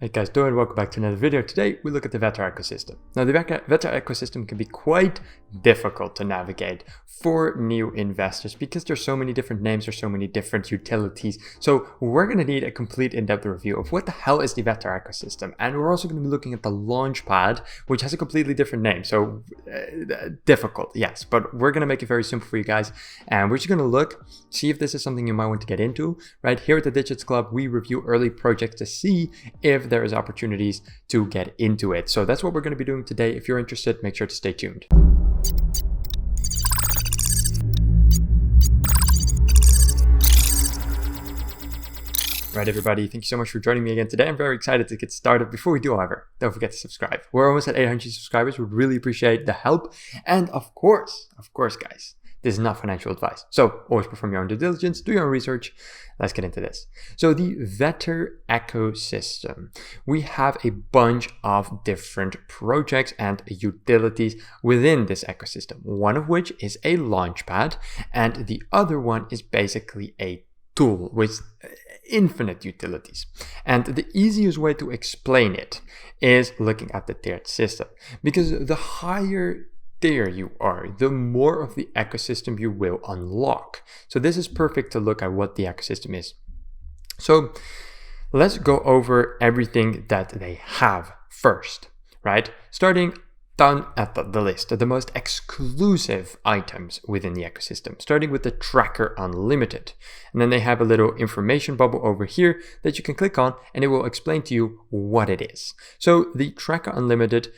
Hey guys, doing? Welcome back to another video. Today we look at the Vetter ecosystem. Now the Vetter ecosystem can be quite difficult to navigate for new investors because there's so many different names, there's so many different utilities. So we're going to need a complete in-depth review of what the hell is the Vetter ecosystem. And we're also going to be looking at the Launchpad, which has a completely different name. So difficult, yes, but we're going to make it very simple for you guys. And we're just going to look, see if this is something you might want to get into. Right here at the Digits Club, we review early projects to see if there is opportunities to get into it. So that's what we're going to be doing today. If you're interested, make sure to stay tuned. Right, everybody, thank you so much for joining me again today. I'm very excited to get started. Before we do, however, don't forget to subscribe. We're almost at 800 subscribers. We'd really appreciate the help. And of course, guys, this is not financial advice. So always perform your own due diligence, do your own research. Let's get into this. So the Vetter ecosystem, we have a bunch of different projects and utilities within this ecosystem, one of which is a launchpad, and the other one is basically a tool with infinite utilities. And the easiest way to explain it is looking at the tiered system, because the higher tier you are, the more of the ecosystem you will unlock. So this is perfect to look at what the ecosystem is. So let's go over everything that they have first, right? Starting down at the list, the most exclusive items within the ecosystem, starting with the Tracker Unlimited. And then they have a little information bubble over here that you can click on, and it will explain to you what it is. So the Tracker Unlimited,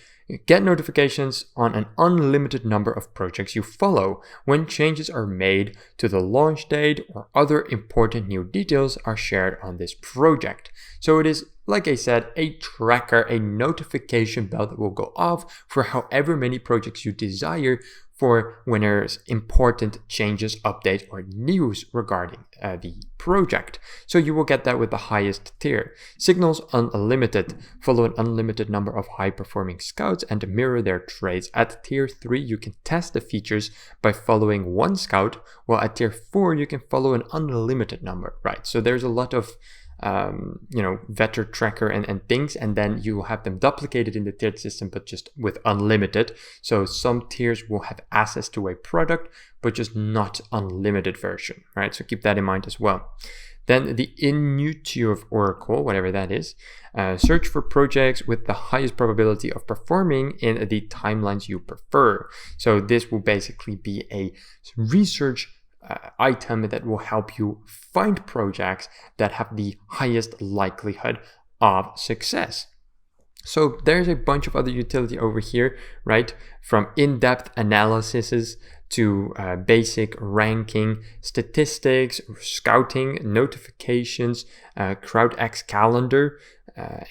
get notifications on an unlimited number of projects you follow when changes are made to the launch date or other important new details are shared on this project. So it is, like I said, a tracker, a notification bell that will go off for however many projects you desire for when there's important changes, updates, or news regarding the project. So you will get that with the highest tier. Signals Unlimited follow an unlimited number of high-performing scouts and mirror their traits. At tier 3, you can test the features by following one scout, while at tier 4, you can follow an unlimited number, right? So there's a lot of Vetter tracker and things, and then you will have them duplicated in the tiered system, but just with unlimited. So some tiers will have access to a product, but just not unlimited version, right? So keep that in mind as well. Then the intuitive oracle, whatever that is, search for projects with the highest probability of performing in the timelines you prefer. So this will basically be a research item that will help you find projects that have the highest likelihood of success. So there's a bunch of other utility over here, right? From in-depth analyses to basic ranking, statistics, scouting, notifications, CrowdX calendar,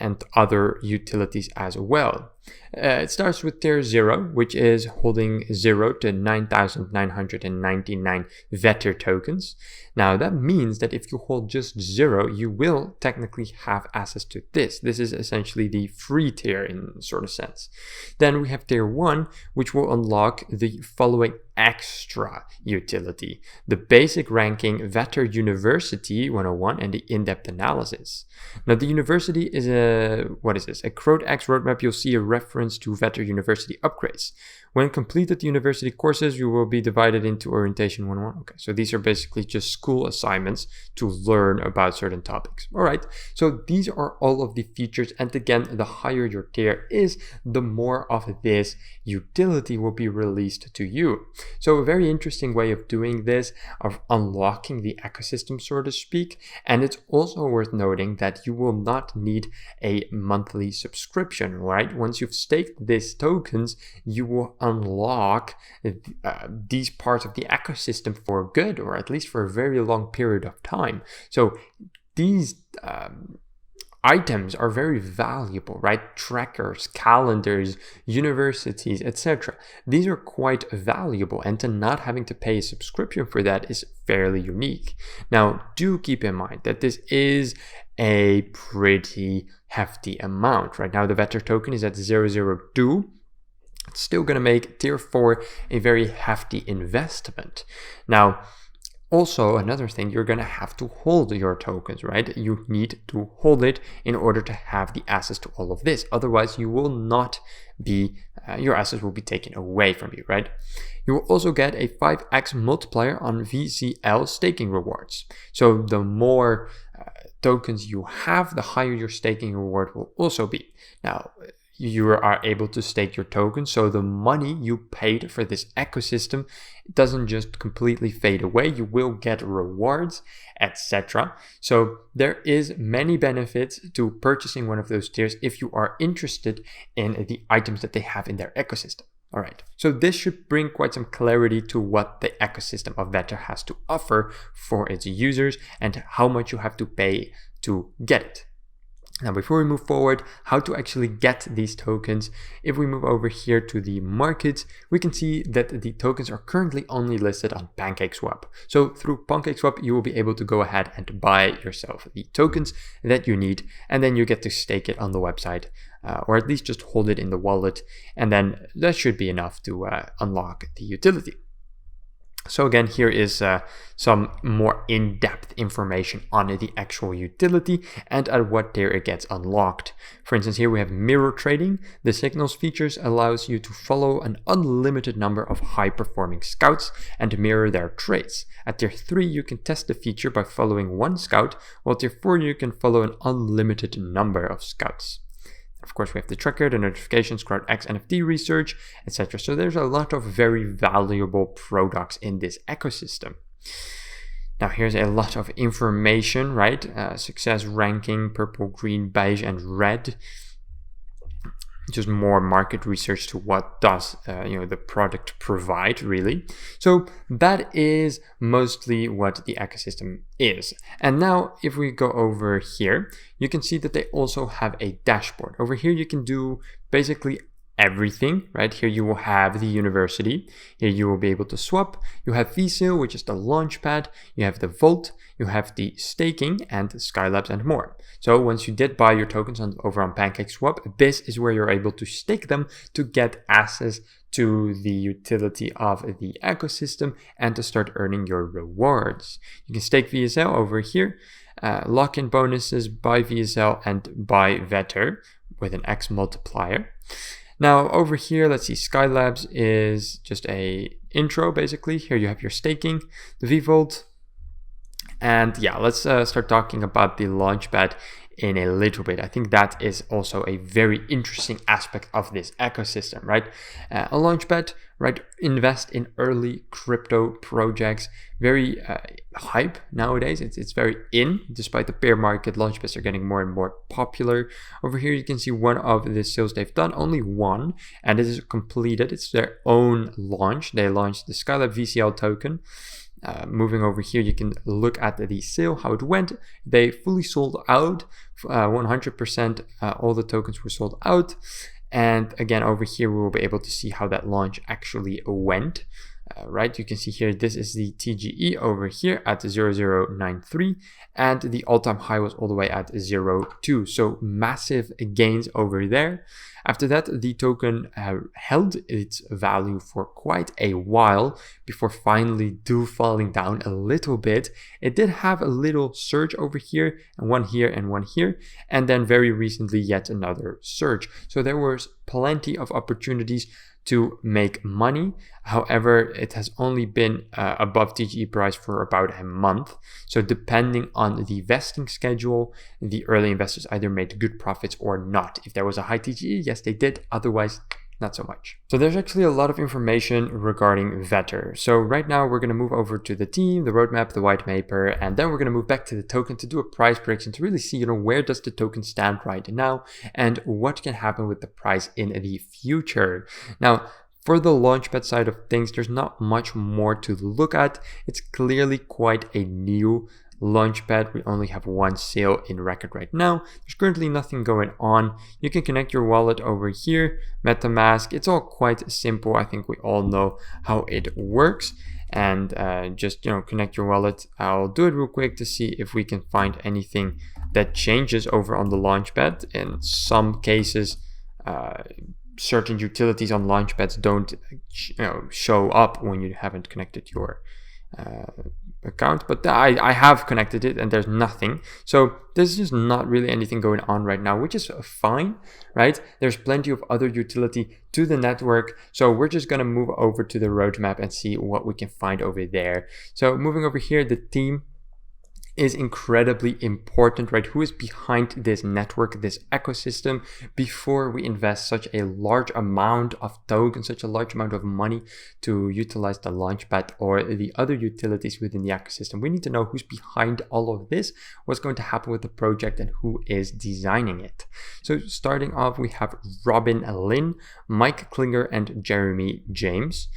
and other utilities as well. It starts with tier 0, which is holding 0 to 9,999 Vetter tokens. Now that means that if you hold just 0, you will technically have access to this. This is essentially the free tier in sort of sense. Then we have tier 1, which will unlock the following extra utility: the basic ranking, Vetter University 101, and the in-depth analysis. Now the university is a CrowdX roadmap. You'll see a reference to Vetter University upgrades. When completed university courses, you will be divided into orientation 101. Okay, so these are basically just school assignments to learn about certain topics. All right, so these are all of the features. And again, the higher your tier is, the more of this utility will be released to you. So a very interesting way of doing this, of unlocking the ecosystem, so to speak. And it's also worth noting that you will not need a monthly subscription, right? Once you've staked these tokens, you will unlock these parts of the ecosystem for good, or at least for a very long period of time. So these items are very valuable, right? Trackers, calendars, universities, etc. These are quite valuable, and to not having to pay a subscription for that is fairly unique. Now, do keep in mind that this is a pretty hefty amount. Right now, the Vetter token is at 0.02. It's still going to make tier 4 a very hefty investment. Now, Also, another thing, you're going to have to hold your tokens, right? You need to hold it in order to have the access to all of this. Otherwise, you will not be, your assets will be taken away from you, right? You will also get a 5x multiplier on VCL staking rewards. So the more tokens you have, the higher your staking reward will also be. Now, you are able to stake your tokens, so the money you paid for this ecosystem doesn't just completely fade away. You will get rewards, etc. So there is many benefits to purchasing one of those tiers if you are interested in the items that they have in their ecosystem. All right, so this should bring quite some clarity to what the ecosystem of VETR has to offer for its users and how much you have to pay to get it. Now, before we move forward, how to actually get these tokens. If we move over here to the markets, we can see that the tokens are currently only listed on PancakeSwap. So through PancakeSwap, you will be able to go ahead and buy yourself the tokens that you need, and then you get to stake it on the website, or at least just hold it in the wallet, and then that should be enough to unlock the utility. So again, here is some more in-depth information on the actual utility and at what tier it gets unlocked. For instance, here we have mirror trading. The signals features allows you to follow an unlimited number of high-performing scouts and mirror their traits. At tier 3, you can test the feature by following one scout, while tier 4, you can follow an unlimited number of scouts. Of course, we have the tracker, the notifications, CrowdX NFT research, etc. So there's a lot of very valuable products in this ecosystem. Now here's a lot of information, right? Success ranking, purple, green, beige, and red. Just more market research to what does the product provide, really. So that is mostly what the ecosystem is. And now if we go over here, you can see that they also have a dashboard. Over here you can do basically everything, right? Here you will have the university. Here you will be able to swap. You have VSale, which is the launchpad. You have the vault. You have the staking and Skylabs and more. So once you did buy your tokens over on PancakeSwap, this is where you're able to stake them to get access to the utility of the ecosystem and to start earning your rewards. You can stake VSL over here, lock-in bonuses, buy VSL and buy VETR with an X multiplier. Now over here, let's see, Skylabs is just a intro basically. Here you have your staking, the VVault, and yeah, let's start talking about the Launchpad in a little bit. I think that is also a very interesting aspect of this ecosystem, right? A Launchpad, right? Invest in early crypto projects. Very hype nowadays. It's very in. Despite the bear market, Launchpads are getting more and more popular. Over here, you can see one of the sales they've done, only one, and it is completed. It's their own launch. They launched the Skylabs VCL token. Moving over here, you can look at the sale, how it went. They fully sold out, 100%, all the tokens were sold out. And again, over here, we will be able to see how that launch actually went. Right, you can see here, this is the TGE over here at 0093, and the all-time high was all the way at 02. So massive gains over there. After that, the token held its value for quite a while before finally falling down a little bit. It did have a little surge over here, and one here and one here, and then very recently yet another surge. So there was plenty of opportunities to make money. However, it has only been above TGE price for about a month. So depending on the vesting schedule, the early investors either made good profits or not. If there was a high TGE, yes, they did. Otherwise, not so much. So there's actually a lot of information regarding VETR. So right now we're going to move over to the team, the roadmap, the white paper, and then we're going to move back to the token to do a price prediction to really see, where does the token stand right now and what can happen with the price in the future. Now, for the Launchpad side of things, there's not much more to look at. It's clearly quite a new Launchpad. We only have one sale in record right now. There's currently nothing going on. You can connect your wallet over here, MetaMask. It's all quite simple. I think we all know how it works. And just connect your wallet. I'll do it real quick to see if we can find anything that changes over on the Launchpad. In some cases, certain utilities on Launchpads don't show up when you haven't connected your account, but I have connected it and there's nothing. So there's just not really anything going on right now, which is fine, right? There's plenty of other utility to the network. So we're just going to move over to the roadmap and see what we can find over there. So moving over here, the team is incredibly important, right? Who is behind this network, this ecosystem, before we invest such a large amount of tokens, such a large amount of money to utilize the Launchpad or the other utilities within the ecosystem. We need to know who's behind all of this, what's going to happen with the project, and who is designing it. So starting off, we have Robin Lin, Mike Klinger, and Jeremy James.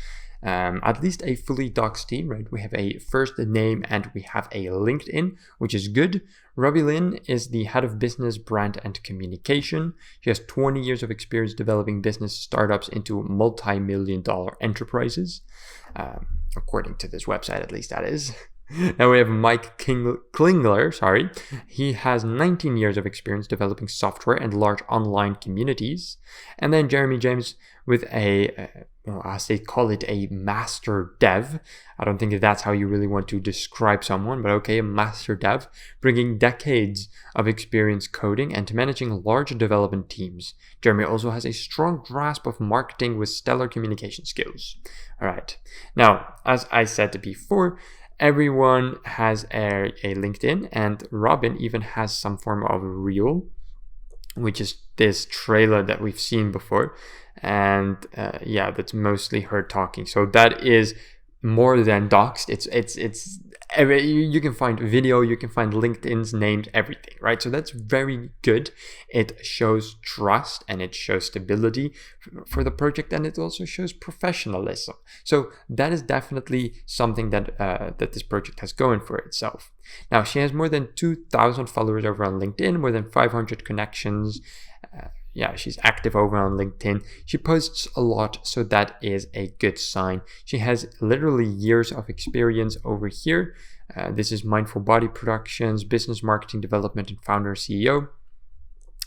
At least a fully doxed team, right? We have a first name and we have a LinkedIn, which is good. Robbie Lin is the head of business, brand, and communication. She has 20 years of experience developing business startups into multi-million-dollar enterprises, according to this website, at least that is. Now we have Mike Klingler, He has 19 years of experience developing software and large online communities. And then Jeremy James with as they call it, a master dev. I don't think that's how you really want to describe someone, but okay, a master dev, bringing decades of experience coding and managing large development teams. Jeremy also has a strong grasp of marketing with stellar communication skills. All right. Now, as I said before, everyone has a LinkedIn, and Robin even has some form of reel, which is this trailer that we've seen before. And yeah, that's mostly her talking. So that is more than doxed. You can find video, you can find LinkedIn's names, everything, right? So that's very good. It shows trust and it shows stability for the project, and it also shows professionalism. So that is definitely something that that this project has going for itself. Now, she has more than 2,000 followers over on LinkedIn, more than 500 connections. Yeah, she's active over on LinkedIn. She posts a lot, so that is a good sign. She has literally years of experience over here. This is Mindful Body Productions, business marketing development, and founder CEO.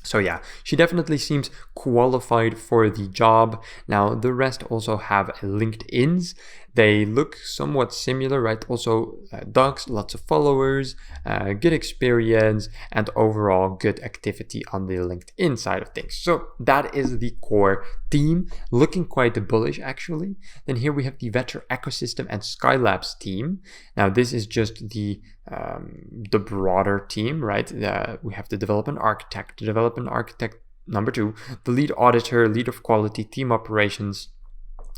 So yeah, she definitely seems qualified for the job. Now, the rest also have LinkedIns. They look somewhat similar, right? Also, docs, lots of followers, good experience, and overall good activity on the LinkedIn side of things. So that is the core team, looking quite bullish actually. Then here we have the Vetter ecosystem and Skylabs team. Now, this is just the broader team, right? We have the development architect number 2, the lead auditor, lead of quality, team operations.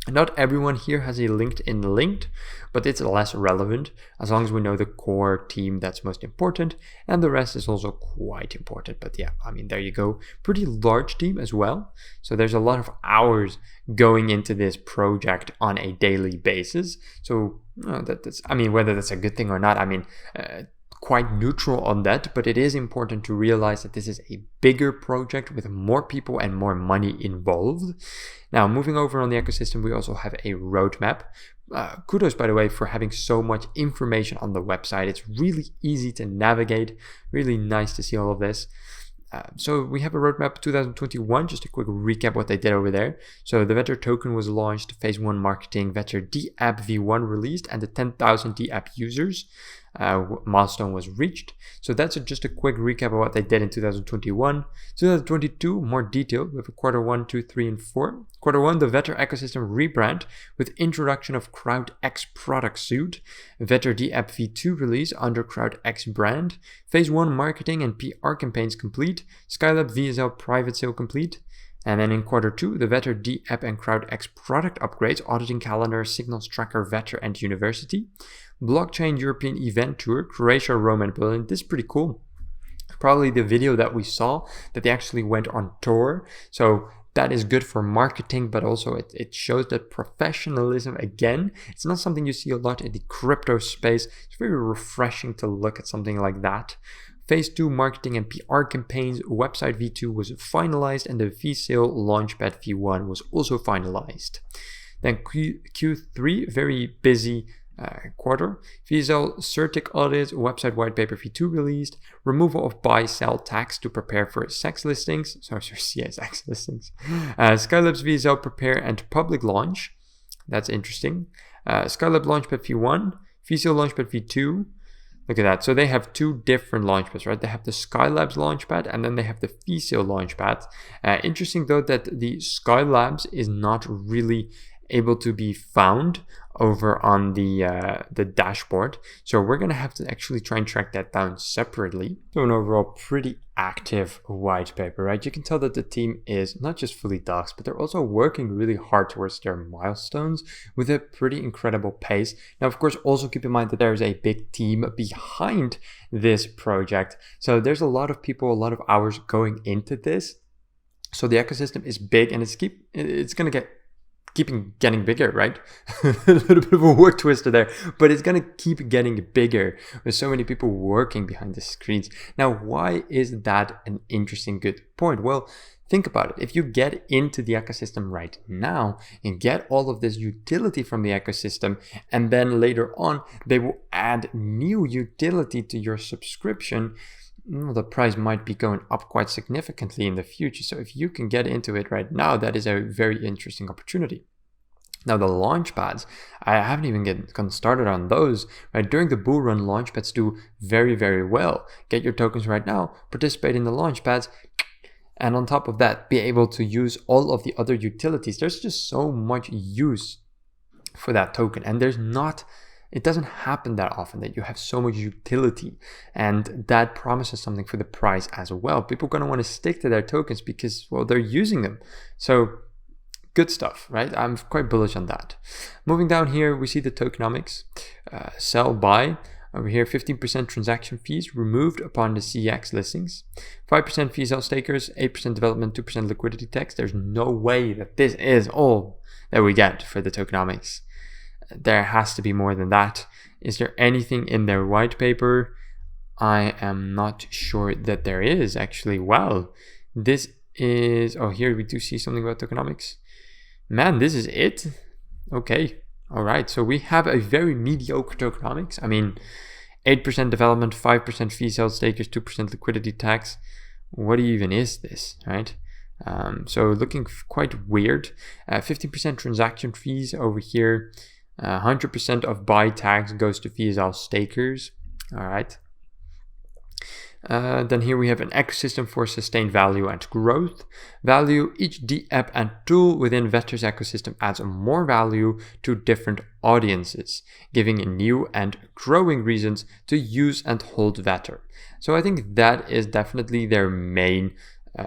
Not everyone here has a LinkedIn linked, but it's less relevant as long as we know the core team that's most important, and the rest is also quite important. But yeah, I mean, there you go. Pretty large team as well. So there's a lot of hours going into this project on a daily basis. So that's, I mean, whether that's a good thing or not, I mean, quite neutral on that, but it is important to realize that this is a bigger project with more people and more money involved. Now, moving over on the ecosystem, we also have a roadmap. Kudos, by the way, for having so much information on the website. It's really easy to navigate, really nice to see all of this. So we have a roadmap 2021, just a quick recap what they did over there. So the Vetter token was launched, phase 1 marketing, Vetter DApp V1 released, and the 10,000 DApp users milestone was reached. So that's just a quick recap of what they did in 2021. 2022, more detailed, with quarter 1, 2, 3, and 4. Quarter 1, the Vetter ecosystem rebrand with introduction of CrowdX product suite, Vetter DApp V2 release under CrowdX brand, phase 1 marketing and PR campaigns complete, Skylabs VSL private sale complete. And then in quarter 2, the Vetter DApp and CrowdX product upgrades, auditing calendar, signals tracker, Vetter and university. Blockchain European event tour, Croatia, Rome, and Berlin. This is pretty cool. Probably the video that we saw that they actually went on tour. So that is good for marketing, but also it shows that professionalism, again, it's not something you see a lot in the crypto space. It's very refreshing to look at something like that. Phase 2 marketing and PR campaigns, website V2 was finalized, and the VSale Launchpad V1 was also finalized. Then Q3, very busy quarter. VSL Certic audit, website Whitepaper V2 released, removal of buy-sell tax to prepare for sex listings. CSX listings. Skylabs VSL prepare and public launch. That's interesting. Skylabs Launchpad V1. VCL Launchpad v2. Look at that. So they have two different launchpads, right? They have the Skylabs Launchpad and then they have the VCL Launchpad. Interesting though that the Skylabs is not really able to be found over on the dashboard. So we're going to have to actually try and track that down separately. So an overall pretty active white paper, right? You can tell that the team is not just fully doxed, but they're also working really hard towards their milestones with a pretty incredible pace. Now, of course, also keep in mind that there is a big team behind this project. So there's a lot of people, a lot of hours going into this. So the ecosystem is big and it's going to keeping getting bigger, right? A little bit of a word twister there, but it's going to keep getting bigger with so many people working behind the screens. Now, why is that an interesting, good point? Well, think about it. If you get into the ecosystem right now and get all of this utility from the ecosystem, and then later on, they will add new utility to your subscription, the price might be going up quite significantly in the future. So if you can get into it right now, that is a very interesting opportunity. Now the launchpads, I haven't even gotten started on those. Right, during the bull run, launchpads do very, very well. Get your tokens right now, participate in the launchpads, and on top of that, be able to use all of the other utilities. There's just so much use for that token, and it doesn't happen that often that you have so much utility, and that promises something for the price as well. People are going to want to stick to their tokens because, well, they're using them. So good stuff, right? I'm quite bullish on that. Moving down here, we see the tokenomics. Sell, buy. Over here, 15% transaction fees removed upon the CX listings. 5% fees on stakers, 8% development, 2% liquidity tax. There's no way that this is all that we get for the tokenomics. There has to be more than that. Is there anything in their white paper? I am not sure that there is actually. Wow, this is, oh, here we do see something about tokenomics. Man, this is it? Okay, all right. So we have a very mediocre tokenomics. I mean, 8% development, 5% fee sell stakers, 2% liquidity tax. What even is this, right? So looking quite weird. 15% transaction fees over here. 100% of buy tax goes to fees all stakers. All right. Then here we have an ecosystem for sustained value and growth. Value, each app and tool within Vetter's ecosystem adds more value to different audiences, giving new and growing reasons to use and hold Vetter. So I think that is definitely their main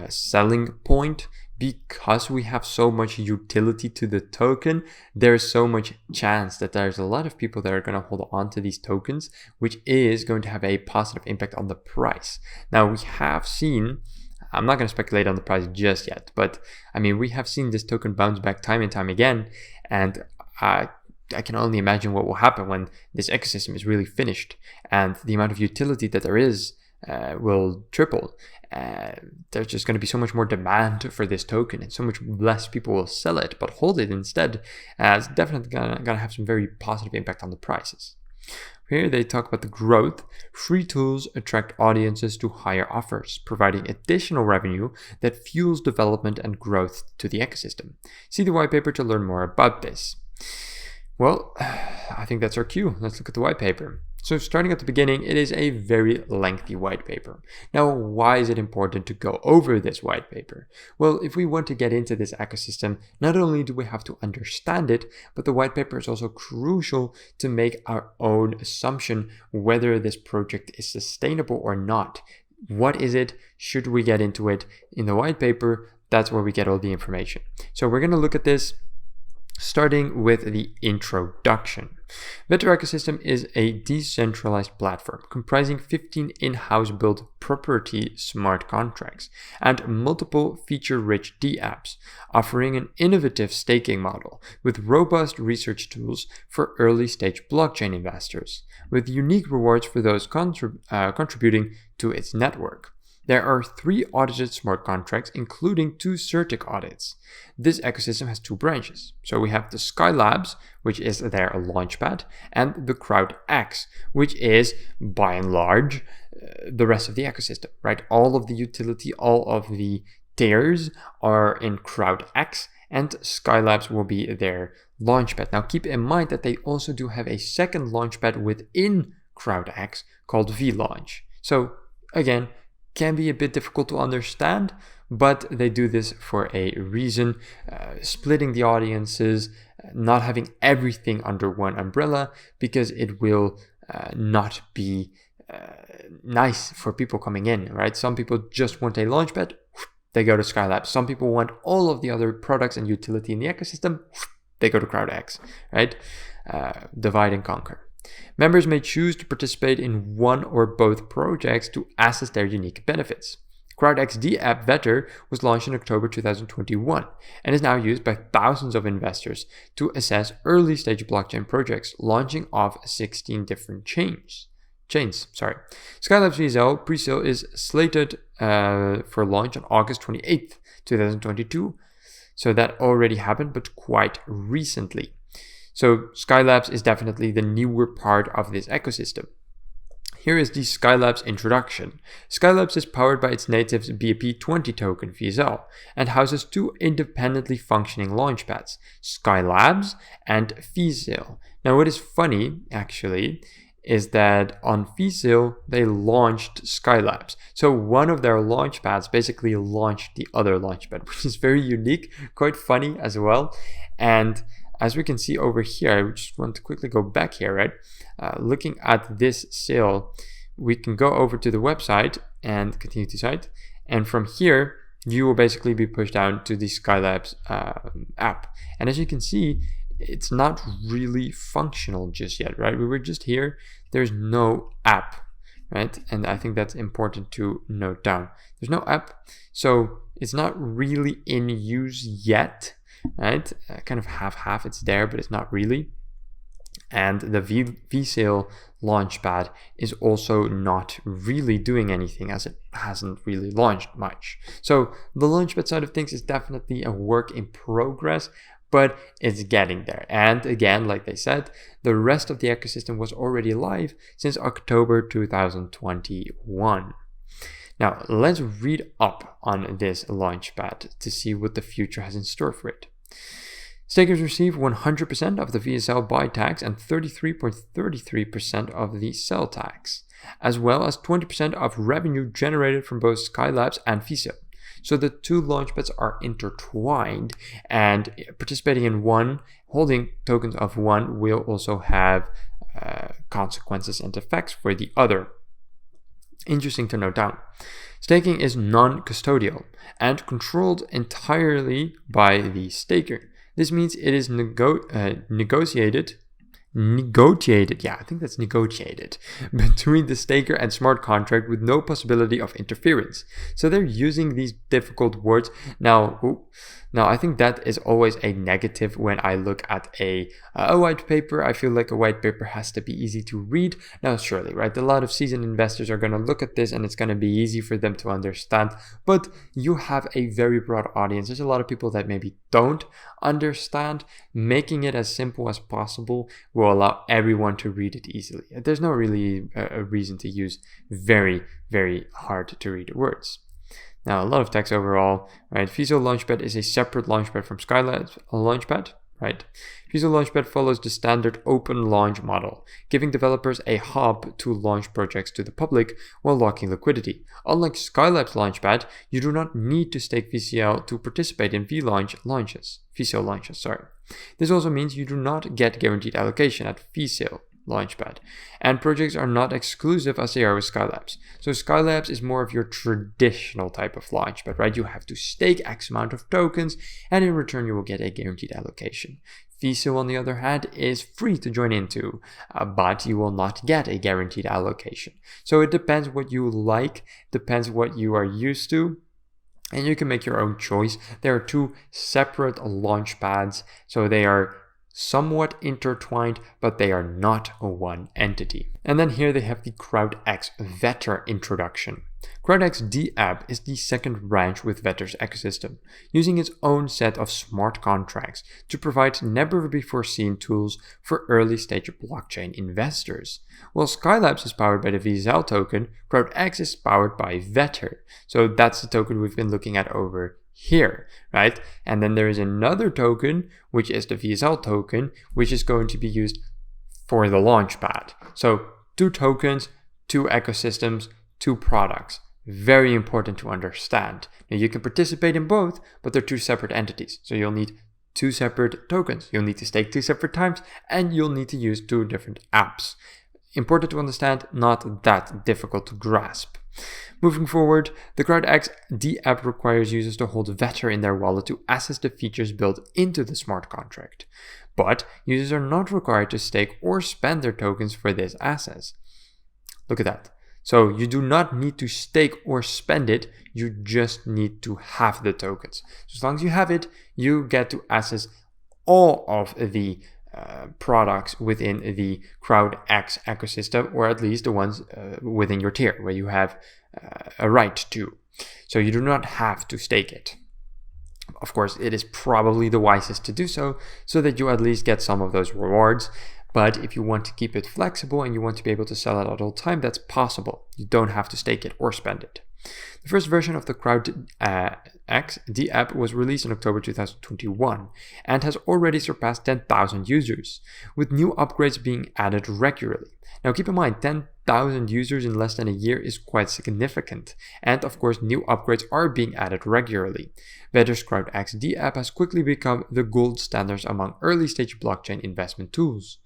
selling point. Because we have so much utility to the token, there's so much chance that there's a lot of people that are going to hold on to these tokens, which is going to have a positive impact on the price. Now, we have seen, I'm not going to speculate on the price just yet, but I mean, we have seen this token bounce back time and time again, and I can only imagine what will happen when this ecosystem is really finished and the amount of utility that there is will triple. There's just going to be so much more demand for this token and so much less people will sell it but hold it instead. It's definitely going to have some very positive impact on the prices. Here they talk about the growth. Free tools attract audiences to higher offers, providing additional revenue that fuels development and growth to the ecosystem. See the white paper to learn more about this. Well, I think that's our cue. Let's look at the white paper. So starting at the beginning, it is a very lengthy white paper. Now, why is it important to go over this white paper? Well, if we want to get into this ecosystem, not only do we have to understand it, but the white paper is also crucial to make our own assumption whether this project is sustainable or not. What is it? Should we get into it? In the white paper, that's where we get all the information. So we're going to look at this starting with the introduction. Vetter Ecosystem is a decentralized platform comprising 15 in-house built proprietary smart contracts and multiple feature-rich dApps, offering an innovative staking model with robust research tools for early-stage blockchain investors, with unique rewards for those contributing to its network. There are 3 audited smart contracts, including 2 CertiK audits. This ecosystem has 2 branches. So we have the Skylabs, which is their launchpad, and the CrowdX, which is, by and large, the rest of the ecosystem, right? All of the utility, all of the tiers are in CrowdX, and Skylabs will be their Launchpad. Now keep in mind that they also do have a second launchpad within CrowdX called VLaunch. So again, can be a bit difficult to understand, but they do this for a reason, splitting the audiences, not having everything under one umbrella, because it will not be nice for people coming in, right? Some people just want a launchpad, they go to Skylabs. Some people want all of the other products and utility in the ecosystem, they go to CrowdX, right? Divide and conquer. Members may choose to participate in one or both projects to assess their unique benefits. CrowdX app Vetter was launched in October 2021 and is now used by thousands of investors to assess early stage blockchain projects launching off 16 different chains. Skylabs VSL presale is slated for launch on August 28th, 2022. So that already happened, but quite recently. So Skylabs is definitely the newer part of this ecosystem. Here is the Skylabs introduction. Skylabs is powered by its native BEP20 token VSL and houses two independently functioning launchpads, Skylabs and VSale. Now what is funny actually is that on VSale they launched Skylabs. So one of their launchpads basically launched the other launchpad, which is very unique, quite funny as well. And as we can see over here, I just want to quickly go back here, right? Looking at this sale, we can go over to the website and continue to site. And from here, you will basically be pushed down to the Skylabs app. And as you can see, it's not really functional just yet, right? We were just here. There's no app, right? And I think that's important to note down. There's no app, so it's not really in use yet, right? Kind of half-half, it's there, but it's not really. And the VSale launchpad is also not really doing anything, as it hasn't really launched much. So the launchpad side of things is definitely a work in progress, but it's getting there. And again, like they said, the rest of the ecosystem was already live since October 2021. Now let's read up on this launchpad to see what the future has in store for it. Stakers receive 100% of the VSL buy tax and 33.33% of the sell tax, as well as 20% of revenue generated from both Skylabs and VSale. So the two launchpads are intertwined, and participating in one, holding tokens of one, will also have consequences and effects for the other. Interesting to note down. Staking is non-custodial and controlled entirely by the staker. This means it is negotiated, yeah, I think that's negotiated, between the staker and smart contract with no possibility of interference. So they're using these difficult words. Now I think that is always a negative when I look at a white paper. I feel like a white paper has to be easy to read. Now, surely, right, a lot of seasoned investors are going to look at this and it's going to be easy for them to understand, but you have a very broad audience. There's a lot of people that maybe don't understand. Making it as simple as possible will allow everyone to read it easily. There's no really a reason to use very, very hard to read words. Now, a lot of text overall, right? VSale Launchpad is a separate launchpad from Skylabs Launchpad, right? VSale Launchpad follows the standard open launch model, giving developers a hub to launch projects to the public while locking liquidity. Unlike Skylabs Launchpad, you do not need to stake VSL to participate in VSale launches. This also means you do not get guaranteed allocation at VSale Launchpad, and projects are not exclusive as they are with Skylabs. So Skylabs is more of your traditional type of launchpad, right? You have to stake X amount of tokens, and in return you will get a guaranteed allocation. VSale, on the other hand, is free to join into, but you will not get a guaranteed allocation. So it depends what you like, depends what you are used to, and you can make your own choice. There are two separate launchpads, so they are somewhat intertwined, but they are not one entity. And then here they have the CrowdX Vetter introduction. CrowdX app is the second branch with Vetter's ecosystem, using its own set of smart contracts to provide never-before-seen tools for early-stage blockchain investors. While Skylabs is powered by the VSL token, CrowdX is powered by Vetter. So that's the token we've been looking at over here, right? And then there is another token, which is the VSL token, which is going to be used for the Launchpad. So 2 tokens, 2 ecosystems, 2 products. Very important to understand. Now you can participate in both, but they're 2 separate entities. So you'll need 2 separate tokens. You'll need to stake 2 separate times, and you'll need to use 2 different apps. Important to understand, not that difficult to grasp. Moving forward, the CrowdX app requires users to hold Vetter in their wallet to access the features built into the smart contract. But users are not required to stake or spend their tokens for this access. Look at that. So you do not need to stake or spend it, you just need to have the tokens. So as long as you have it, you get to access all of the products within the CrowdX ecosystem, or at least the ones within your tier where you have a right to. So you do not have to stake it. Of course, it is probably the wisest to do so that you at least get some of those rewards. But if you want to keep it flexible and you want to be able to sell it at all time, that's possible. You don't have to stake it or spend it. The first version of the CrowdX app was released in October 2021 and has already surpassed 10,000 users, with new upgrades being added regularly. Now keep in mind, 10,000 users in less than a year is quite significant, and of course new upgrades are being added regularly. Vetter's CrowdX app has quickly become the gold standard among early-stage blockchain investment tools.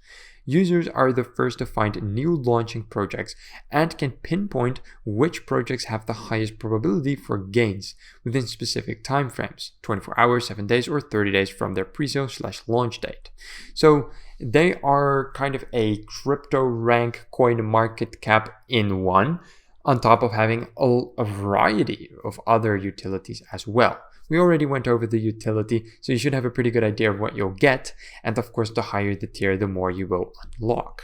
Users are the first to find new launching projects and can pinpoint which projects have the highest probability for gains within specific timeframes, 24 hours, 7 days, or 30 days from their pre-sale/launch date. So they are kind of a crypto rank coin market cap in one, on top of having a variety of other utilities as well. We already went over the utility, so you should have a pretty good idea of what you'll get. And of course, the higher the tier, the more you will unlock.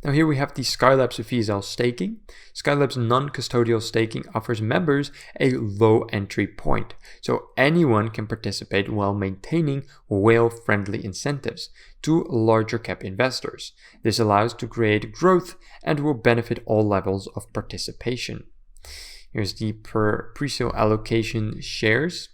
Now here we have the Skylabs VSL staking. Skylabs non-custodial staking offers members a low entry point, so anyone can participate while maintaining whale-friendly incentives to larger cap investors. This allows to create growth and will benefit all levels of participation. Here's the pre-sale allocation shares.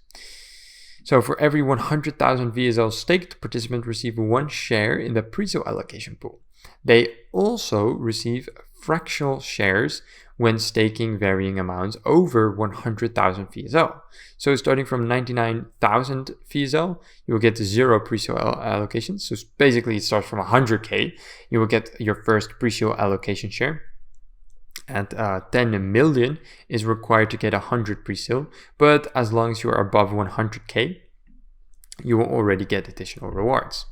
So for every 100,000 VSL staked, participants receive 1 share in the pre-sale allocation pool. They also receive fractional shares when staking varying amounts over 100,000 VSL. So starting from 99,000 VSL, you will get 0 pre-sale allocations. So basically it starts from 100K. You will get your first pre-sale allocation share. And 10 million is required to get 100 pre-sale, but as long as you're above 100K, you will already get additional rewards.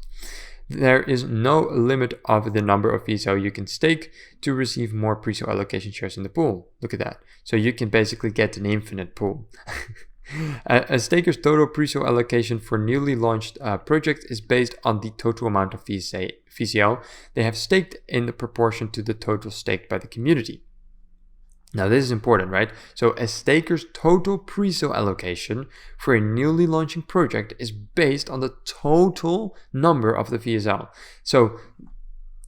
There is no limit of the number of VSL you can stake to receive more pre-sale allocation shares in the pool. Look at that. So you can basically get an infinite pool. A staker's total pre-sale allocation for newly launched projects is based on the total amount of VCL they have staked in the proportion to the total staked by the community. Now this is important, right? So a staker's total pre-sale allocation for a newly launching project is based on the total number of the VSL. So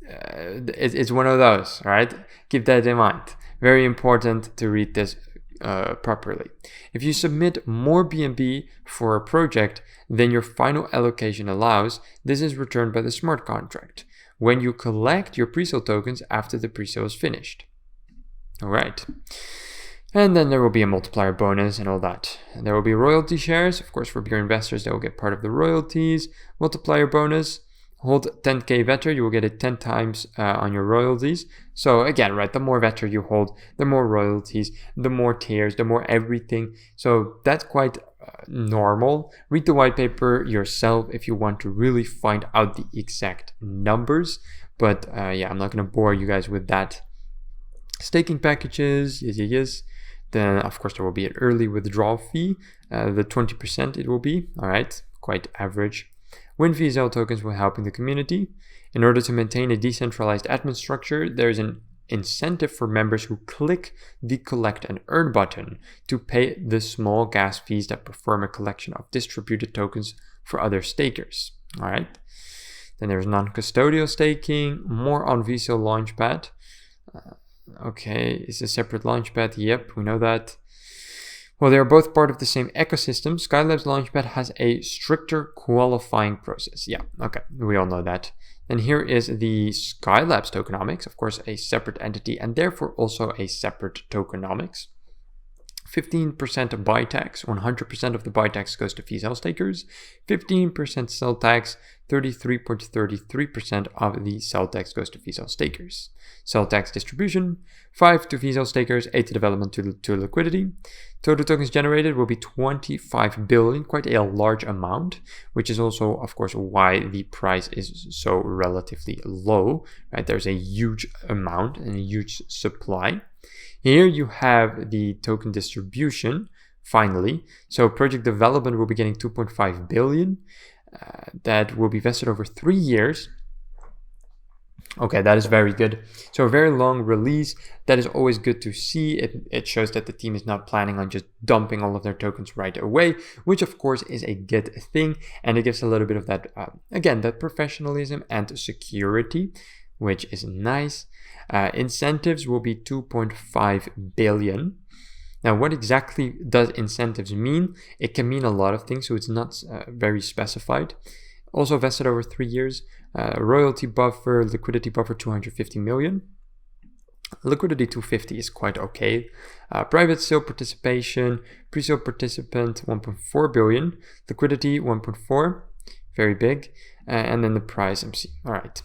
it's one of those, right? Keep that in mind. Very important to read this properly. If you submit more BNB for a project than your final allocation allows, this is returned by the smart contract when you collect your pre-sale tokens after the pre-sale is finished. All right. And then there will be a multiplier bonus and all that. And there will be royalty shares. Of course, for bigger investors, they will get part of the royalties. Multiplier bonus. Hold 10K Vetter, you will get it 10 times on your royalties. So again, right, the more Vetter you hold, the more royalties, the more tiers, the more everything. So that's quite normal. Read the white paper yourself if you want to really find out the exact numbers. But yeah, I'm not going to bore you guys with that. Staking packages, yes. Then, of course, there will be an early withdrawal fee. The 20% it will be. All right, quite average. When VSL tokens will help in the community. In order to maintain a decentralized admin structure, there is an incentive for members who click the Collect and Earn button to pay the small gas fees that perform a collection of distributed tokens for other stakers. All right. Then there's non-custodial staking, more on VLABS Launchpad. Okay, it's a separate launchpad. Yep, we know that. While they are both part of the same ecosystem, Skylabs Launchpad has a stricter qualifying process. Yeah, okay, we all know that. And here is the Skylabs tokenomics, of course, a separate entity and therefore also a separate tokenomics. 15% buy tax, 100% of the buy tax goes to VLABS stakers, 15% sell tax, 33.33% of the sell tax goes to VLABS stakers. Sell tax distribution, 5 to VLABS stakers, 8 to development to liquidity. Total tokens generated will be 25 billion, quite a large amount, which is also, of course, why the price is so relatively low, right? There's a huge amount and a huge supply. Here you have the token distribution, finally. So project development will be getting 2.5 billion. That will be vested over 3 years. Okay, that is very good. So a very long release. That is always good to see. It shows that the team is not planning on just dumping all of their tokens right away, which of course is a good thing. And it gives a little bit of that, again, that professionalism and security, which is nice. Incentives will be 2.5 billion. Now, what exactly does incentives mean? It can mean a lot of things, so it's not very specified. Also vested over 3 years. Royalty buffer, liquidity buffer 250 million. Liquidity 250 is quite okay. Private sale participation, pre-sale participant 1.4 billion. Liquidity 1.4, very big. And then the price MC. All right.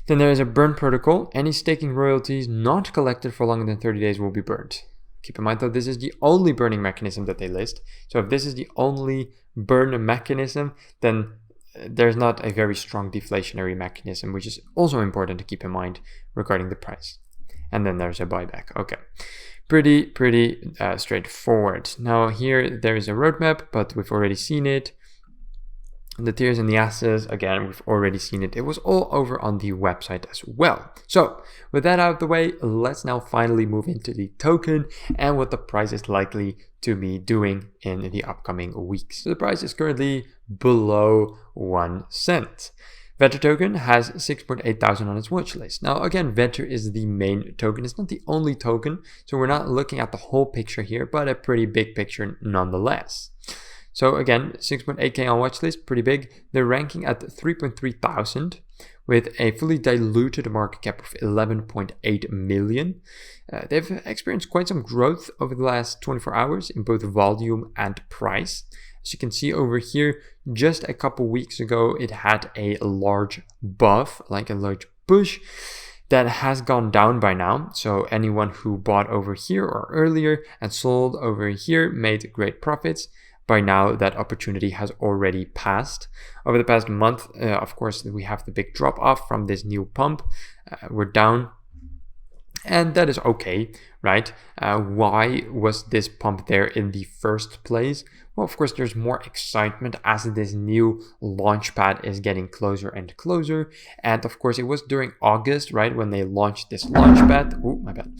Then there is a burn protocol. Any staking royalties not collected for longer than 30 days will be burned. Keep in mind though, this is the only burning mechanism that they list. So if this is the only burn mechanism, then there's not a very strong deflationary mechanism, which is also important to keep in mind regarding the price. And then there's a buyback. Okay, pretty straightforward. Now here there is a roadmap, but we've already seen it. The tiers and the assets, again, we've already seen it. It was all over on the website as well. So with that out of the way, let's now finally move into the token and what the price is likely to be doing in the upcoming weeks. So the price is currently below 1 cent. Vetter token has 6.8 thousand on its watch list. Now again, Vetter is the main token. It's not the only token, so we're not looking at the whole picture here, but a pretty big picture nonetheless. So again, 6.8k on watchlist, pretty big. They're ranking at 3.3 thousand with a fully diluted market cap of 11.8 million. They've experienced quite some growth over the last 24 hours in both volume and price. As you can see over here, just a couple weeks ago, it had a large buff, like a large push, that has gone down by now. So anyone who bought over here or earlier and sold over here made great profits. By now, that opportunity has already passed. Over the past month, of course, we have the big drop off from this new pump. We're down, and that is okay, right? Why was this pump there in the first place? Well, of course, there's more excitement as this new launchpad is getting closer and closer. And of course, it was during August, right, when they launched this launchpad. Oh, my bad.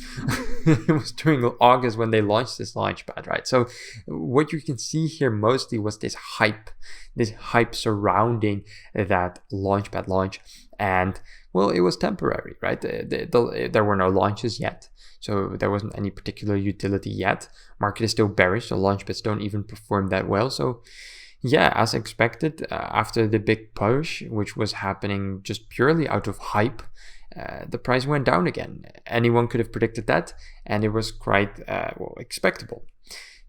It was during August when they launched this launchpad, right? So what you can see here mostly was this hype surrounding that launchpad launch. And well, it was temporary, right? There were no launches yet. So there wasn't any particular utility yet. Market is still bearish, so launchpads don't even perform that well. So yeah, as expected, after the big push, which was happening just purely out of hype, the price went down again. Anyone could have predicted that, and it was quite expectable.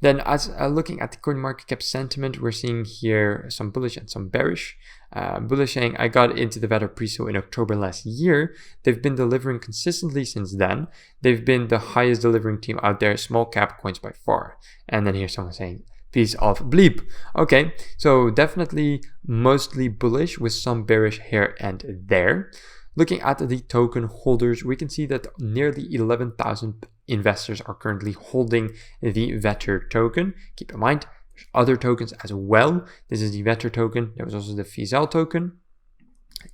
Then as looking at the current market cap sentiment, we're seeing here some bullish and some bearish. Bullish saying, I got into the Vetter pre-sale in October last year. They've been delivering consistently since then. They've been the highest delivering team out there, small cap coins by far. And then here's someone saying, piece of bleep. Okay, so definitely mostly bullish with some bearish here and there. Looking at the token holders, we can see that nearly 11,000 investors are currently holding the Vetter token. Keep in mind, there's other tokens as well. This is the Vetter token. There was also the VLABS token.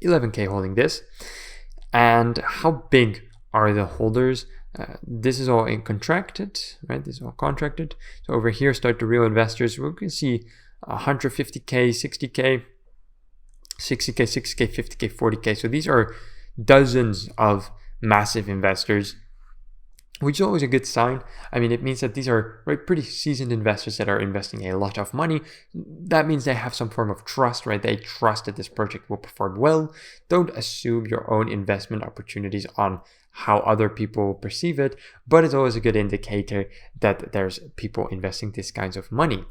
11k holding this. And how big are the holders? This is all in contracted, right? This is all contracted. So over here, start the real investors. We can see 150k, 60k, 60k, 60k, 50k, 40k. So these are dozens of massive investors. which is always a good sign. I mean, it means that these are pretty seasoned investors that are investing a lot of money. That means they have some form of trust, right? They trust that this project will perform well. Don't assume your own investment opportunities on how other people perceive it, but it's always a good indicator that there's people investing these kinds of money.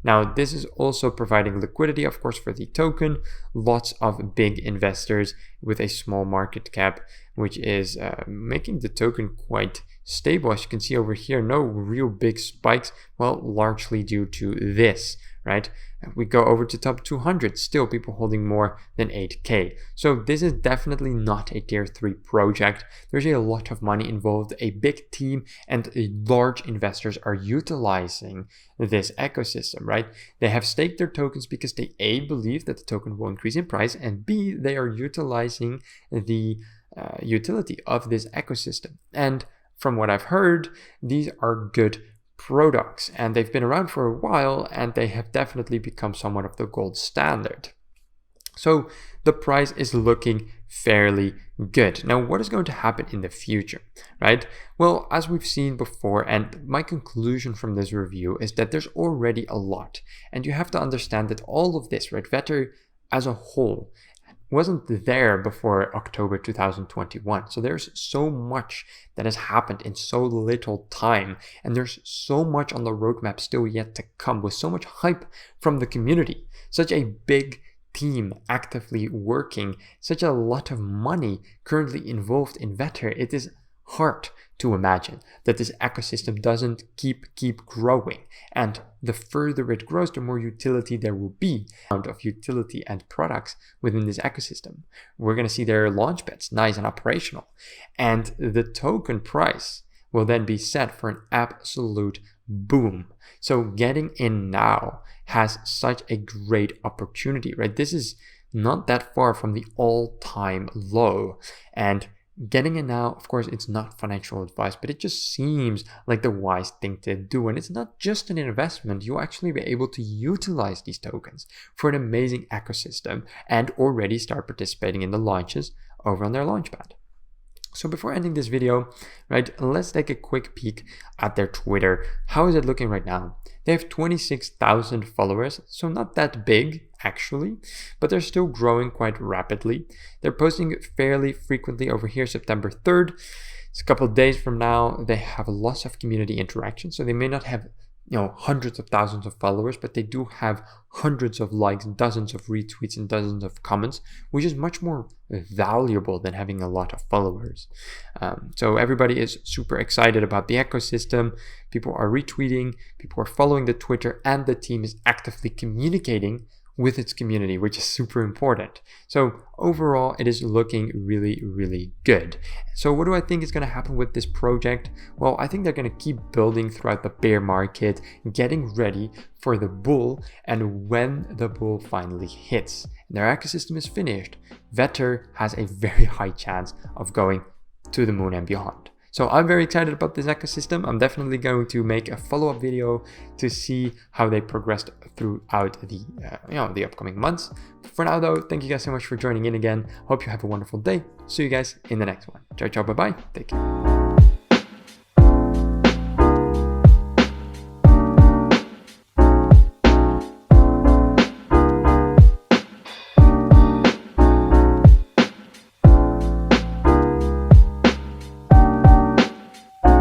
Now, this is also providing liquidity, of course, for the token. Lots of big investors with a small market cap, which is making the token quite stable. As you can see over here, no real big spikes, well, largely due to this, right? We go over to top 200, still people holding more than 8K. So this is definitely not a tier 3 project. There's a lot of money involved, a big team, and large investors are utilizing this ecosystem, right? They have staked their tokens because they A, believe that the token will increase in price, and B, they are utilizing the utility of this ecosystem. And from what I've heard, these are good products, and they've been around for a while, and they have definitely become somewhat of the gold standard. So the price is looking fairly good. Now, what is going to happen in the future, right? Well, as we've seen before, and my conclusion from this review is that there's already a lot, and you have to understand that all of this, right, VLABS as a whole, wasn't there before October 2021. So there's so much that has happened in so little time, and there's so much on the roadmap still yet to come, with so much hype from the community, such a big team actively working, such a lot of money currently involved in VLABS. It is hard to imagine that this ecosystem doesn't keep growing, and the further it grows, the more utility there will be, amount of utility and products within this ecosystem. We're going to see their launchpads nice and operational, and the token price will then be set for an absolute boom. So getting in now has such a great opportunity, right? This is not that far from the all-time low, and getting in now, of course, it's not financial advice, but it just seems like the wise thing to do. And it's not just an investment. You'll actually be able to utilize these tokens for an amazing ecosystem and already start participating in the launches over on their launchpad. So before ending this video, right, let's take a quick peek at their Twitter. How is it looking right now? They have 26,000 followers, so not that big actually, but they're still growing quite rapidly. They're posting fairly frequently over here. September 3rd, it's a couple of days from now. They have lots of community interaction, so they may not have hundreds of thousands of followers, but they do have hundreds of likes, dozens of retweets, and dozens of comments, which is much more valuable than having a lot of followers. So everybody is super excited about the ecosystem. People are retweeting, people are following the Twitter, and the team is actively communicating with its community, which is super important. So overall, it is looking really, really good. So what do I think is going to happen with this project? Well, I think they're going to keep building throughout the bear market, getting ready for the bull, and when the bull finally hits and their ecosystem is finished, VLABS has a very high chance of going to the moon and beyond. So I'm very excited about this ecosystem. I'm definitely going to make a follow-up video to see how they progressed throughout the upcoming months. For now though, thank you guys so much for joining in again. Hope you have a wonderful day. See you guys in the next one. Ciao, ciao, bye-bye. Take care.